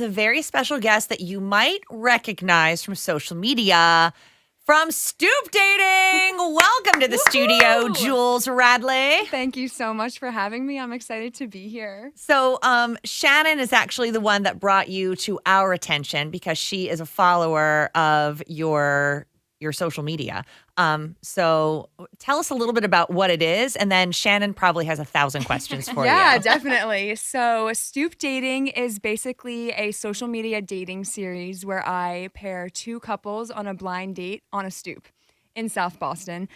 A very special guest that you might recognize from social media from Stoop Dating. Welcome to the studio, Jules Radley. Thank you so much for having me. I'm excited to be here. So Shannon is actually the one that brought you to our attention because she is a follower of your social media. So tell us a little bit about what it is, and then Shannon probably has 1,000 questions for you. Yeah, definitely. So Stoop Dating is basically a social media dating series where I pair two couples on a blind date on a stoop in South Boston.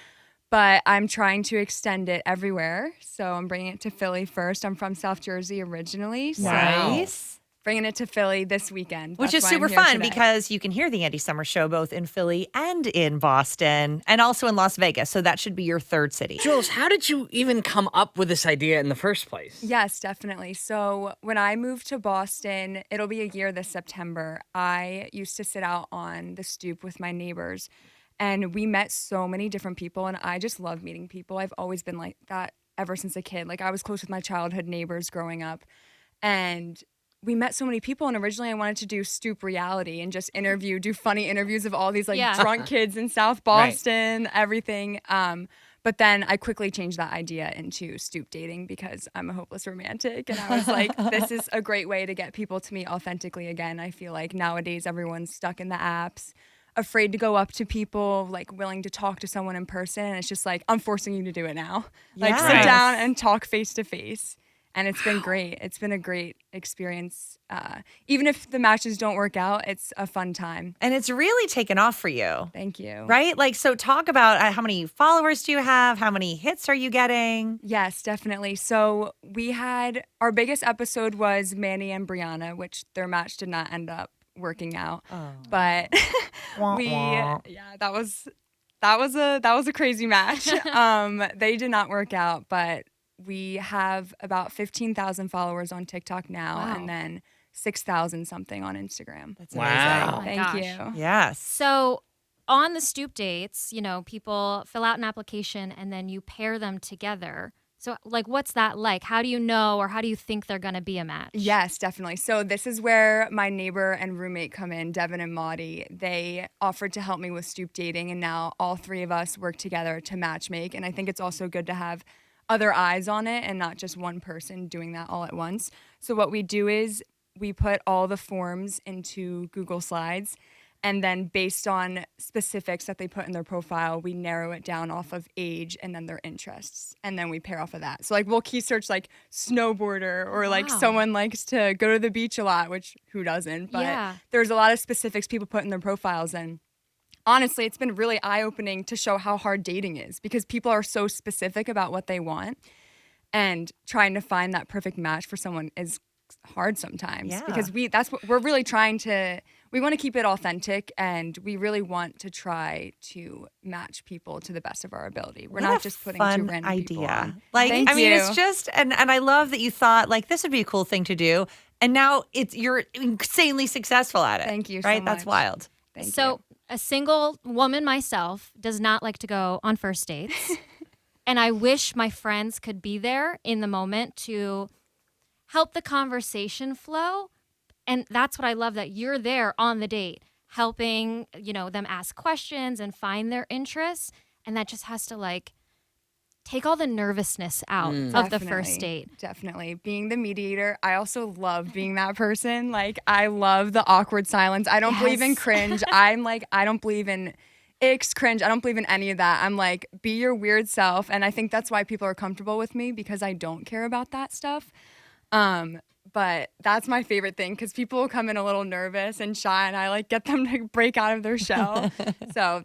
But I'm trying to extend it everywhere. So I'm bringing it to Philly first. I'm from South Jersey originally. So Nice. bringing it to Philly this weekend. Which is That's why super I'm here fun today. because you can hear the Andie Summer Show both in Philly and in Boston and also in Las Vegas. So that should be your third city. Jules, how did you even come up with this idea in the first place? Yes, definitely. So when I moved to Boston, it'll be a year this September. I used to sit out on the stoop with my neighbors, and we met so many different people, and I just love meeting people. I've always been like that ever since a kid. Like, I was close with my childhood neighbors growing up, and we met so many people. And originally I wanted to do stoop reality and just do funny interviews of all these drunk kids in South Boston, everything. But then I quickly changed that idea into Stoop Dating because I'm a hopeless romantic. And I was like, this is a great way to get people to meet authentically again. I feel like nowadays everyone's stuck in the apps, afraid to go up to people, like willing to talk to someone in person. And it's just like, I'm forcing you to do it now. Like sit down and talk face to face. And it's been great. It's been a great experience. Even if the matches don't work out, it's a fun time. And it's really taken off for you. Thank you. Right? Like, so talk about how many followers do you have? How many hits are you getting? Yes, definitely. So our biggest episode was Manny and Brianna, which their match did not end up working out. Oh. But that was a crazy match. They did not work out, but we have about 15,000 followers on TikTok now, and then 6,000 something on Instagram. That's Wow. amazing. Oh my Thank gosh. you. Yes. So on the Stoop dates, people fill out an application and then you pair them together. So what's that like? How do you know, or how do you think they're going to be a match? Yes, definitely. So this is where my neighbor and roommate come in, Devin and Maudie. They offered to help me with Stoop Dating, and now all three of us work together to matchmake. And I think it's also good to have other eyes on it and not just one person doing that all at once. So what we do is we put all the forms into Google Slides, and then based on specifics that they put in their profile, we narrow it down off of age and then their interests, and then we pair off of that. So we'll key search snowboarder, or someone likes to go to the beach a lot, which who doesn't? But there's a lot of specifics people put in their profiles, and honestly, it's been really eye-opening to show how hard dating is because people are so specific about what they want, and trying to find that perfect match for someone is hard sometimes. Yeah. Because that's what we're really we want to keep it authentic, and we really want to try to match people to the best of our ability. We're not just putting two random people on. Thank you. It's just, and I love that you thought this would be a cool thing to do, and now you're insanely successful at it. Thank you so right? much. That's wild. Thank So you. a single woman myself does not like to go on first dates. And I wish my friends could be there in the moment to help the conversation flow. And that's what I love, that you're there on the date, helping, them ask questions and find their interests. And that just has to take all the nervousness out of the first date. Definitely. Being the mediator, I also love being that person. I love the awkward silence. I don't believe in cringe. I don't believe in cringe. I don't believe in any of that. I'm be your weird self. And I think that's why people are comfortable with me, because I don't care about that stuff. But that's my favorite thing, because people will come in a little nervous and shy, and I get them to break out of their shell. So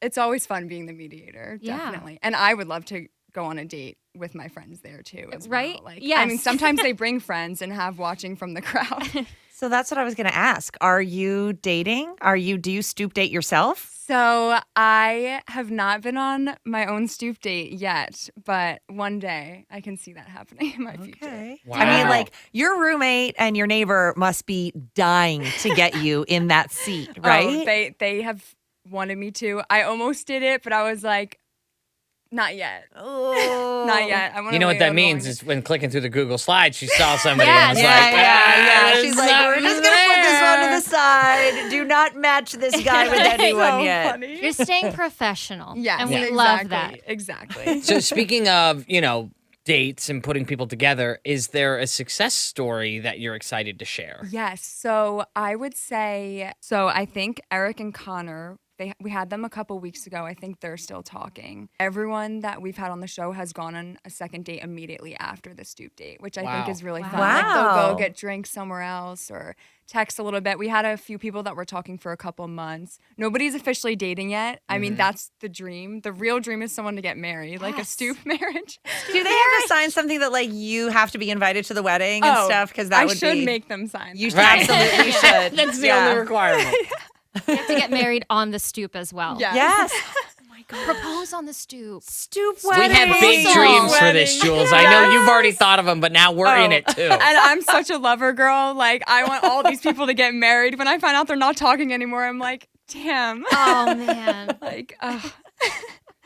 it's always fun being the mediator, definitely. And I would love to go on a date with my friends there too, as right? well. Yes. I mean, sometimes they bring friends and have watching from the crowd. So that's what I was going to ask. Are you dating? Do you stoop date yourself? So I have not been on my own stoop date yet, but one day I can see that happening in my future. Wow. I mean, your roommate and your neighbor must be dying to get you in that seat, right? Oh, they have wanted me to. I almost did it, but I was like, Not yet. Oh. Not yet. I want You know what that means is when clicking through the Google slides, she saw somebody Yes. and was Yeah, like, yeah. She's like, we're just gonna put this one to there. the side. Do not match this guy with anyone so yet. funny. You're staying professional. Yes, And we exactly, love that. Exactly. So speaking of, dates and putting people together, is there a success story that you're excited to share? Yes. So I would say, I think Eric and Connor, we had them a couple weeks ago. I think they're still talking. Everyone that we've had on the show has gone on a second date immediately after the Stoop date, which I think Wow. is really fun. Wow. Like they'll go get drinks somewhere else or text a little bit. We had a few people that were talking for a couple months. Nobody's officially dating yet. I mean, that's the dream. The real dream is someone to get married, like a Yes. Stoop marriage. Do they have to sign something that like you have to be invited to the wedding and stuff? Because that I would should be. make them sign. You that. absolutely should. That's the Yeah. only requirement. You have to get married on the stoop as well. Yeah. Yes. Propose on the stoop. Stoop We wedding. have big Proposal. dreams for this, Wedding. Jules. I know you've already thought of them, but now we're in it too. And I'm such a lover girl. Like, I want all these people to get married. When I find out they're not talking anymore, I'm like, damn. Oh, man. Like, ugh.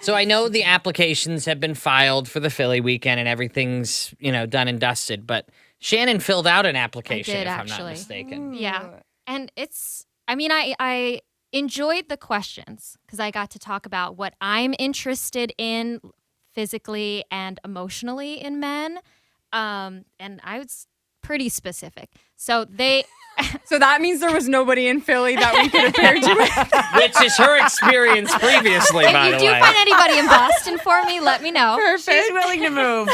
So I know the applications have been filed for the Philly weekend and everything's, done and dusted, but Shannon filled out an application, did, if I'm not actually. mistaken. Yeah. And I enjoyed the questions because I got to talk about what I'm interested in physically and emotionally in men. And I was pretty specific. So So that means there was nobody in Philly that we could have paired you with. Which is her experience previously, by if the you do way. find anybody in Boston for me, let me know. She's willing to move.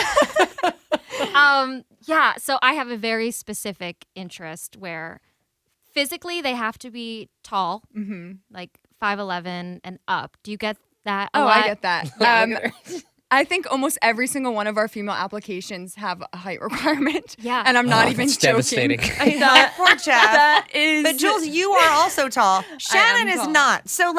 Yeah, so I have a very specific interest where physically they have to be tall, like 5'11" and up. Do you get that? a Oh, lot? I get that. I think almost every single one of our female applications have a height requirement. Yeah. And I'm not even That's joking. devastating. That poor Jeff. That is. But Jules, you are also tall. Shannon is tall. not. So,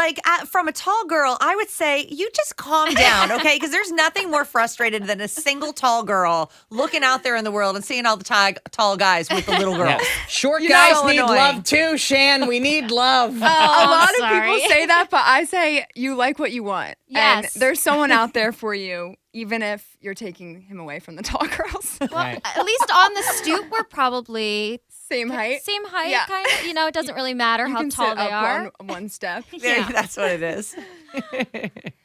from a tall girl, I would say you just calm down, okay? Because there's nothing more frustrated than a single tall girl looking out there in the world and seeing all the tall guys with the little girls. Yeah. Short know, guys so need annoying. love too, Shan. We need love. a lot of sorry. people say that, but I say you like what you want. Yes. And there's someone out there for you, even if you're taking him away from the tall girls. Right. At least on the stoop, we're probably Same height. same height, Yeah. kind of. It doesn't really matter You how can tall sit they up are. one step. There, that's what it is.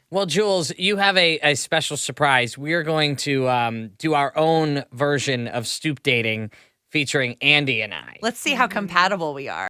Well, Jules, you have a special surprise. We are going to do our own version of Stoop Dating featuring Andie and I. Let's see how compatible we are.